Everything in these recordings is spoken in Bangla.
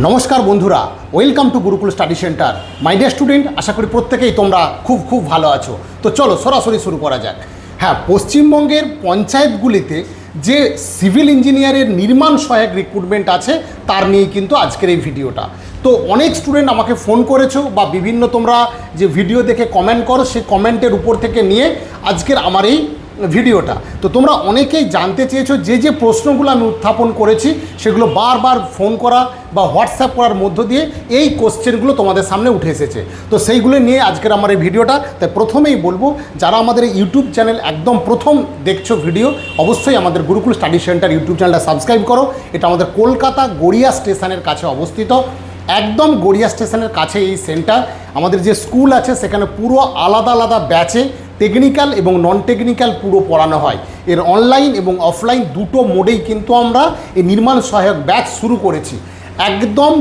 নমস্কার বন্ধুরা, welcome to Gurukul study centre. My dear student, আশা করি প্রত্যেকেই তোমরা খুব ভালো আছো। তো চলো সরাসরি শুরু করা যাক। হ্যাঁ, পশ্চিমবঙ্গের পঞ্চায়েতগুলিতে যে সিভিল ইঞ্জিনিয়ারের নির্মাণ সহায়ক রিক্রুটমেন্ট আছে তার নিয়েই কিন্তু আজকের এই ভিডিওটা। তো অনেক স্টুডেন্ট আমাকে ফোন করেছো বা বিভিন্ন তোমরা যে ভিডিও দেখে কমেন্ট করো, সেই কমেন্টের উপর থেকে নিয়ে আজকের আমার এই ভিডিওটা। তো তোমরা অনেকেই জানতে চেয়েছো যে প্রশ্নগুলো আমি উত্থাপন করেছি সেগুলো বারবার ফোন করা বা হোয়াটসঅ্যাপ করার মধ্য দিয়ে এই কোশ্চেনগুলো তোমাদের সামনে উঠে এসেছে। তো সেইগুলো নিয়ে আজকের আমার এই ভিডিওটা। তাই প্রথমেই বলবো, যারা আমাদের ইউটিউব চ্যানেল একদম প্রথম দেখছো ভিডিও, অবশ্যই আমাদের গুরুকুল স্টাডি সেন্টার ইউটিউব চ্যানেলটা সাবস্ক্রাইব করো। এটা আমাদের কলকাতা গড়িয়া স্টেশনের কাছে অবস্থিত। একদম গড়িয়া স্টেশনের কাছে এই সেন্টার। আমাদের যে স্কুল আছে সেখানে পুরো আলাদা ব্যাচে টেকনিক্যাল এবং নন টেকনিক্যাল পুরো পড়ানো হয়। এর অনলাইন এবং অফলাইন দুটো মোডেই কিন্তু আমরা এই নির্মাণ সহায়ক ব্যাচ শুরু করেছি। একদম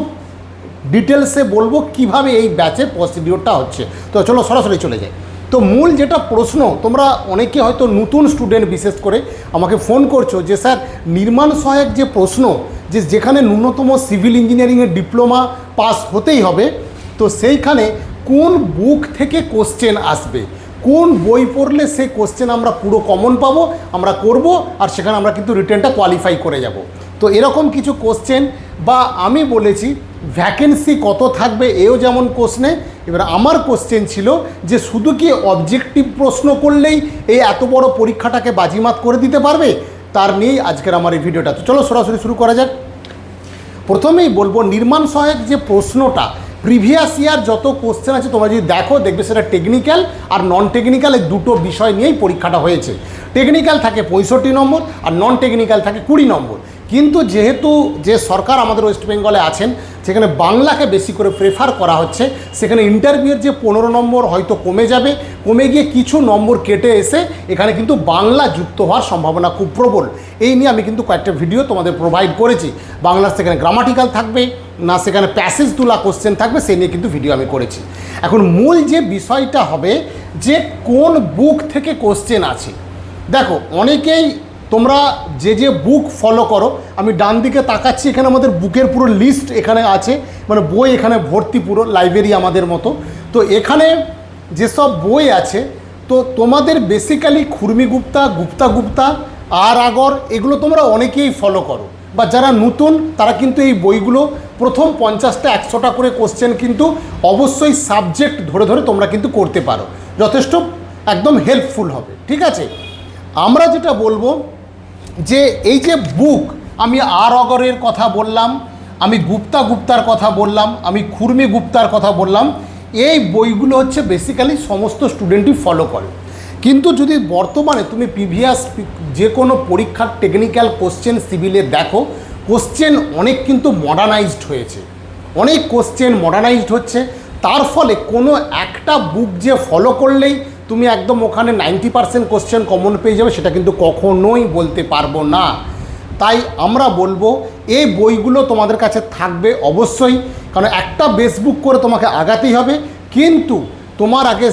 ডিটেলসে বলবো কিভাবে এই ব্যাচের প্রসিডিওরটা হচ্ছে। তো চলো সরাসরি চলে যাই। তো মূল যেটা প্রশ্ন, তোমরা অনেকে হয়তো নতুন স্টুডেন্ট বিশেষ করে আমাকে ফোন করছো যে স্যার, নির্মাণ সহায়ক যে প্রশ্ন, যেখানে ন্যূনতম সিভিল ইঞ্জিনিয়ারিংয়ের ডিপ্লোমা পাস হতেই হবে, তো সেইখানে কোন বুক থেকে কোশ্চেন আসবে, কোন বই পড়লে সেই কোশ্চেন আমরা পুরো কমন পাবো, আমরা করব, আর সেখানে আমরা কিন্তু রিটেনটা কোয়ালিফাই করে যাব। তো এরকম কিছু কোশ্চেন, বা আমি বলেছি ভ্যাকেন্সি কত থাকবে, এও যেমন কোশ্চেনে। এবার আমার কোশ্চেন ছিল যে শুধু কি অবজেক্টিভ প্রশ্ন করলেই এই এত বড় পরীক্ষাটাকে বাজিমাত করে দিতে পারবে, তার নিয়েই আজকের আমার এই ভিডিওটা। তো চলো সরাসরি শুরু করা যাক। প্রথমেই বলবো, নির্মাণ সহায়ক যে প্রশ্নটা, প্রিভিয়াস ইয়ার যত কোশ্চেন আছে তোমরা যদি দেখো, দেখবে সেটা টেকনিক্যাল আর নন টেকনিক্যাল এই দুটো বিষয় নিয়েই পরীক্ষাটা হয়েছে। টেকনিক্যাল থাকে 65 নম্বর আর নন টেকনিক্যাল থাকে 20 নম্বর। কিন্তু যেহেতু যে সরকার আমাদের ওয়েস্ট বেঙ্গলে আছেন, সেখানে বাংলাকে বেশি করে প্রেফার করা হচ্ছে, সেখানে ইন্টারভিউয়ের যে 15 নম্বর হয়তো কমে যাবে, কমে গিয়ে কিছু নম্বর কেটে এসে এখানে কিন্তু বাংলা যুক্ত হওয়ার সম্ভাবনা খুব প্রবল। এই নিয়ে আমি কিন্তু কয়েকটা ভিডিও তোমাদের প্রোভাইড করেছি। বাংলার সেখানে গ্রামাটিক্যাল থাকবে না, সেখানে প্যাসেজ তুলা কোশ্চেন থাকবে, সেই নিয়ে কিন্তু ভিডিও আমি করেছি। এখন মূল যে বিষয়টা হবে যে কোন বুক থেকে কোশ্চেন আছে। দেখো, অনেকেই তোমরা যে বুক ফলো করো, আমি ডান দিকে তাকাচ্ছি, এখানে আমাদের বুকের পুরো লিস্ট এখানে আছে, মানে বই এখানে ভর্তি, পুরো লাইব্রেরি আমাদের মতো। তো এখানে যেসব বই আছে, তো তোমাদের বেসিক্যালি খুরমিগুপ্তা, গুপ্তা আর আগর, এগুলো তোমরা অনেকেই ফলো করো, বা যারা নতুন তারা কিন্তু এই বইগুলো প্রথম 50টা 100টা করে কোশ্চেন কিন্তু অবশ্যই সাবজেক্ট ধরে তোমরা কিন্তু করতে পারো, যথেষ্ট একদম হেল্পফুল হবে। ঠিক আছে, আমরা যেটা বলবো যে এই যে বুক, আমি আর অগরের কথা বললাম, আমি গুপ্তার কথা বললাম, আমি খুরমিগুপ্তার কথা বললাম, এই বইগুলো হচ্ছে বেসিক্যালি সমস্ত স্টুডেন্টই ফলো করে। কিন্তু যদি বর্তমানে তুমি প্রিভিয়াস যে কোনো পরীক্ষার টেকনিক্যাল কোশ্চেন সিভিলে দেখো, কোশ্চেন অনেক কিন্তু মডার্নাইজড হয়েছে, অনেক কোশ্চেন মডার্নাইজড হচ্ছে। তার ফলে কোনো একটা বুক যে ফলো করলেই তুমি একদম ওখানে 90% কোশ্চেন কমন পেয়ে যাবে, সেটা কিন্তু কখনোই বলতে পারবো না। তাই আমরা বলবো এই বইগুলো তোমাদের কাছে থাকবে অবশ্যই, কারণ একটা বেস বুক করে তোমাকে আগাতেই হবে। কিন্তু তোমার আগে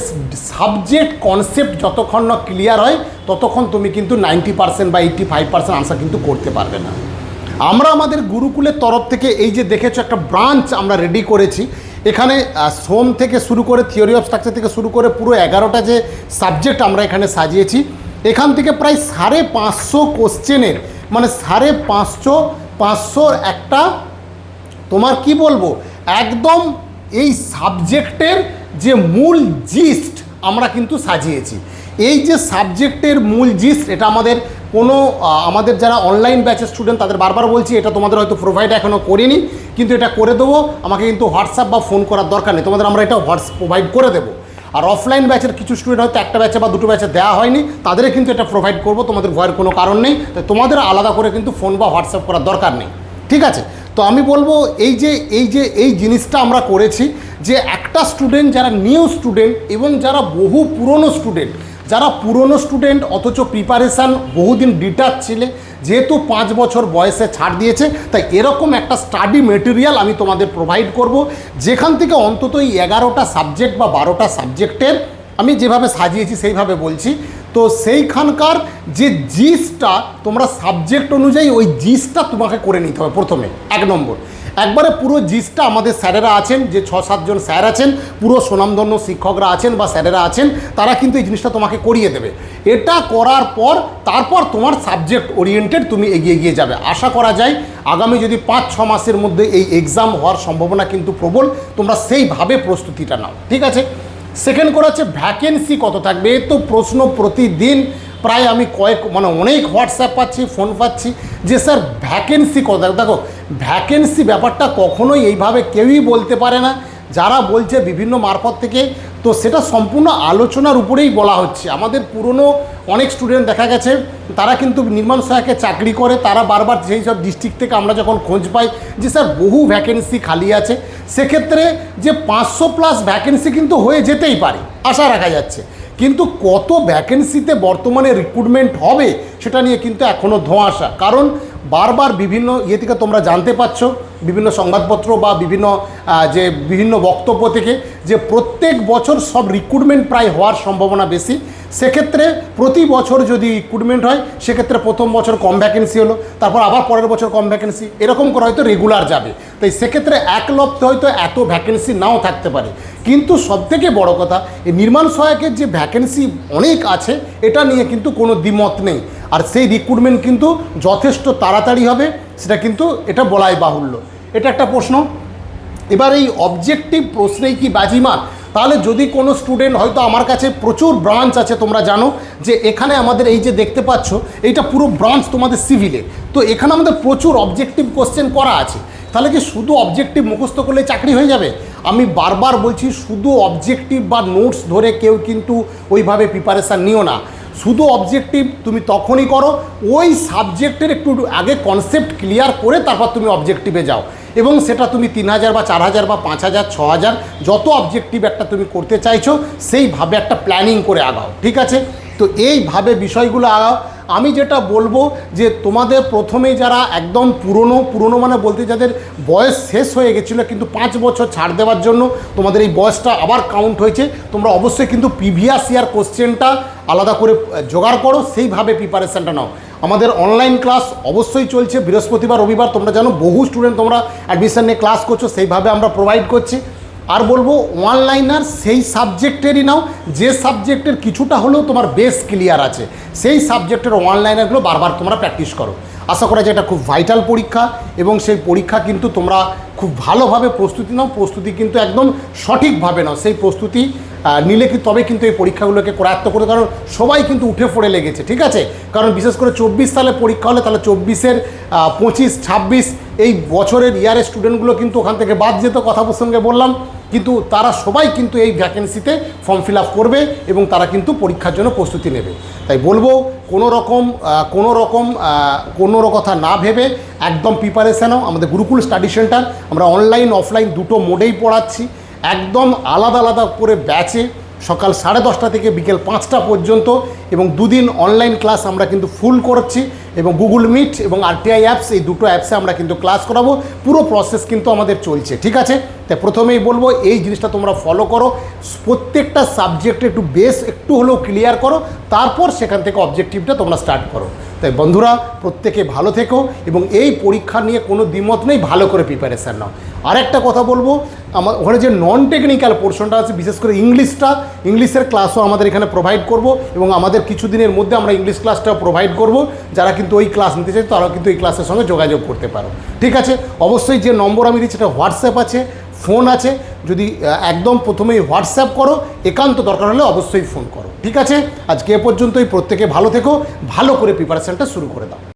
সাবজেক্ট কনসেপ্ট যতক্ষণ না ক্লিয়ার হয়, ততক্ষণ তুমি কিন্তু 90% বা 85% আনসার কিন্তু করতে পারবে না। আমরা আমাদের গুরুকুলের তরফ থেকে এই যে দেখেছো একটা ব্রাঞ্চ আমরা রেডি করেছি। এখানে সোম থেকে শুরু করে থিওরি অফ স্ট্রাকচার থেকে শুরু করে পুরো 11টা যে সাবজেক্ট আমরা এখানে সাজিয়েছি, এখান থেকে প্রায় 550 কোশ্চেনের, মানে 550 একটা তোমার কি বলবো, একদম এই সাবজেক্টের যে মূল জিস্ট আমরা কিন্তু সাজিয়েছি। এই যে সাবজেক্টের মূল জিস্ট, এটা আমাদের যারা অনলাইন ব্যাচের স্টুডেন্ট তাদের বারবার বলছি, এটা তোমাদের হয়তো প্রোভাইড এখনও করিনি, কিন্তু এটা করে দেবো। আমাকে কিন্তু হোয়াটসঅ্যাপ বা ফোন করার দরকার নেই, তোমাদের আমরা এটা প্রোভাইড করে দেবো। আর অফলাইন ব্যাচের কিছু স্টুডেন্ট হয়তো একটা ব্যাচে বা দুটো ব্যাচে দেওয়া হয়নি, তাদের কিন্তু এটা প্রোভাইড করবো, তোমাদের ভয়ের কোনো কারণ নেই। তাই তোমাদের আলাদা করে কিন্তু ফোন বা হোয়াটসঅ্যাপ করার দরকার নেই। ঠিক আছে, তো আমি বলবো এই জিনিসটা আমরা করেছি যে একটা স্টুডেন্ট, যারা নিউ স্টুডেন্ট এবং যারা বহু পুরনো স্টুডেন্ট অথচ প্রিপারেশান বহুদিন ডিটাচ ছিলে, যেহেতু 5 বছর বয়সে ছাড় দিয়েছে, তাই এরকম একটা স্টাডি মেটেরিয়াল আমি তোমাদের প্রোভাইড করব, যেখান থেকে অন্তত এই 11টা সাবজেক্ট বা 12টা সাবজেক্টের আমি যেভাবে সাজিয়েছি সেইভাবে বলছি। তো সেইখানকার যে জিসটা তোমরা সাবজেক্ট অনুযায়ী ওই জিসটা তোমাকে করে নিতে হবে প্রথমে, 1 নম্বর। একবারে পুরো জিসটা আমাদের স্যারেরা আছেন, যে 6-7 জন স্যার আছেন, পুরো সুনামধন্য শিক্ষকরা আছেন বা স্যারেরা আছেন, তারা কিন্তু এই জিনিসটা তোমাকে করিয়ে দেবে। এটা করার পর তারপর তোমার সাবজেক্ট ওরিয়েন্টেড তুমি এগিয়ে যাবে। আশা করা যায় আগামী যদি 5-6 মাসের মধ্যে এই এক্সাম হওয়ার সম্ভাবনা কিন্তু প্রবল, তোমরা সেইভাবে প্রস্তুতিটা নাও, ঠিক আছে। সেকেন্ড করা হচ্ছে ভ্যাকেন্সি কত থাকবে। এ তো প্রশ্ন প্রতিদিন প্রায় আমি অনেক হোয়াটসঅ্যাপ পাচ্ছি, ফোন পাচ্ছি যে স্যার ভ্যাকেন্সি কত থাকবে। দেখো, ভ্যাকেন্সি ব্যাপারটা কখনোই এইভাবে কেউই বলতে পারে না, যারা বলছে বিভিন্ন মারফত থেকে, তো সেটা সম্পূর্ণ আলোচনার উপরেই বলা হচ্ছে। আমাদের পুরনো অনেক স্টুডেন্ট দেখা গেছে তারা কিন্তু নির্মাণ সহায়কে চাকরি করে, তারা বারবার সেই সব ডিস্ট্রিক্ট থেকে আমরা যখন খোঁজ পাই যে স্যার বহু ভ্যাকেন্সি খালি আছে, সেক্ষেত্রে যে 500+ ভ্যাকেন্সি কিন্তু হয়ে যেতেই পারে, আশা রাখা যাচ্ছে। কিন্তু কত ভ্যাকেন্সিতে বর্তমানে রিক্রুটমেন্ট হবে সেটা নিয়ে কিন্তু এখনও ধোঁয়াশা। কারণ বারবার বিভিন্ন থেকে তোমরা জানতে পারছো, বিভিন্ন সংবাদপত্র বা বিভিন্ন বক্তব্য থেকে, যে প্রত্যেক বছর সব রিক্রুটমেন্ট প্রায় হওয়ার সম্ভাবনা বেশি। সেক্ষেত্রে প্রতি বছর যদি রিক্রুটমেন্ট হয়, সেক্ষেত্রে প্রথম বছর কম ভ্যাকেন্সি হলো, তারপর আবার পরের বছর কম ভ্যাকেন্সি, এরকম করে হয়তো রেগুলার যাবে। তাই সেক্ষেত্রে এক লপ্তে হয়তো এত ভ্যাকেন্সি নাও থাকতে পারে। কিন্তু সবথেকে বড় কথা, এই নির্মাণ সহায়কের যে ভ্যাকেন্সি অনেক আছে, এটা নিয়ে কিন্তু কোনো দ্বিমত নেই। আর সেই রিক্রুটমেন্ট কিন্তু যথেষ্ট তাড়াতাড়ি হবে, সেটা কিন্তু এটা বলাই বাহুল্য। এটা একটা প্রশ্ন। এবার এই অবজেক্টিভ প্রশ্নেই কি বাজিমাত? তাহলে যদি কোনো স্টুডেন্ট, হয়তো আমার কাছে প্রচুর ব্রাঞ্চ আছে, তোমরা জানো যে এখানে আমাদের এই যে দেখতে পাচ্ছ, এইটা পুরো ব্রাঞ্চ তোমাদের সিভিলের, তো এখানে আমাদের প্রচুর অবজেক্টিভ কোশ্চেন করা আছে। তাহলে কি শুধু অবজেক্টিভ মুখস্থ করলে চাকরি হয়ে যাবে? আমি বারবার বলছি, শুধু অবজেক্টিভ বা নোটস ধরে কেউ কিন্তু ওইভাবে প্রিপারেশান নিও না। শুধু অবজেক্টিভ তুমি তখনই করো ওই সাবজেক্টের একটু আগে কনসেপ্ট ক্লিয়ার করে তারপর তুমি অবজেক্টিভে যাও, এবং সেটা তুমি 3000 বা 4000 বা 5000 6000 যত অবজেক্টিভ একটা তুমি করতে চাইছো সেইভাবে একটা প্ল্যানিং করে আগাও, ঠিক আছে। তো এইভাবে বিষয়গুলো আগাও। আমি যেটা বলবো যে তোমাদের প্রথমেই যারা একদম পুরনো মানে বলতে যাদের বয়স শেষ হয়ে গেছিলো, কিন্তু 5 বছর ছাড় দেওয়ার জন্য তোমাদের এই বয়সটা আবার কাউন্ট হয়েছে, তোমরা অবশ্যই কিন্তু প্রিভিয়াস ইয়ার কোশ্চেনটা আলাদা করে জোগাড় করো, সেইভাবে প্রিপারেশানটা নাও। আমাদের অনলাইন ক্লাস অবশ্যই চলছে বৃহস্পতিবার রবিবার, তোমরা জানো বহু স্টুডেন্ট তোমরা অ্যাডমিশন নিয়ে ক্লাস করছো, সেইভাবে আমরা প্রোভাইড করছি। আর বলবো অনলাইনার সেই সাবজেক্টেরই নাও যে সাবজেক্টের কিছুটা হলেও তোমার বেস ক্লিয়ার আছে, সেই সাবজেক্টের অনলাইনারগুলো বারবার তোমরা প্র্যাকটিস করো। আশা করা যায় এটা খুব ভাইটাল পরীক্ষা, এবং সেই পরীক্ষা কিন্তু তোমরা খুব ভালোভাবে প্রস্তুতি নাও, প্রস্তুতি কিন্তু একদম সঠিকভাবে নাও। সেই প্রস্তুতি নিলে কি তবে কিন্তু এই পরীক্ষাগুলোকে করায়ত্ত করে, কারণ সবাই কিন্তু উঠে পড়ে লেগেছে, ঠিক আছে। কারণ বিশেষ করে 24 সালে পরীক্ষা হলে তাহলে 24-এর 25, 26 এই বছরের ইয়ারের স্টুডেন্টগুলো কিন্তু ওখান থেকে বাদ যেত, কথা প্রসঙ্গে বললাম, কিন্তু তারা সবাই কিন্তু এই ভ্যাকেন্সিতে ফর্ম ফিল আপ করবে এবং তারা কিন্তু পরীক্ষার জন্য প্রস্তুতি নেবে। তাই বলবো কোনো কথা না ভেবে একদম প্রিপারেশান নাও। আমাদের গুরুকুল স্টাডি সেন্টার আমরা অনলাইন অফলাইন দুটো মোডেই পড়াচ্ছি, একদম আলাদা আলাদা করে ব্যাচে, সকাল 10:30 থেকে বিকেল 5টা পর্যন্ত, এবং 2 দিন অনলাইন ক্লাস আমরা কিন্তু ফুল করছি, এবং গুগল মিট এবং RTI অ্যাপস, এই দুটো অ্যাপসে আমরা কিন্তু ক্লাস করাবো। পুরো প্রসেস কিন্তু আমাদের চলছে, ঠিক আছে। তাই প্রথমেই বলবো এই জিনিসটা তোমরা ফলো করো, প্রত্যেকটা সাবজেক্টে একটু বেস একটু হলেও ক্লিয়ার করো, তারপর সেখান থেকে অবজেক্টিভটা তোমরা স্টার্ট করো। তাই বন্ধুরা, প্রত্যেকে ভালো থেকো, এবং এই পরীক্ষা নিয়ে কোনো দ্বিমত নেই, ভালো করে প্রিপারেশান নাও। আরেকটা কথা বলবো, ওখানে যে নন টেকনিক্যাল পোর্শনটা আছে, বিশেষ করে ইংলিশের ক্লাসও আমাদের এখানে প্রোভাইড করব, এবং আমাদের কিছুদিনের মধ্যে আমরা ইংলিশ ক্লাসটাও প্রোভাইড করব। যারা কিন্তু ওই ক্লাস নিতে চাই তারাও কিন্তু এই ক্লাসের সঙ্গে যোগাযোগ করতে পারো, ঠিক আছে। অবশ্যই যে নম্বর আমি দিচ্ছি সেটা হোয়াটসঅ্যাপ আছে, ফোন আছে, যদি একদম প্রথমেই হোয়াটসঅ্যাপ করো, একান্ত দরকার হলে অবশ্যই ফোন করো, ঠিক আছে। আজকে এ পর্যন্তই, প্রত্যেকে ভালো থেকো, ভালো করে প্রিপারেশানটা শুরু করে দাও।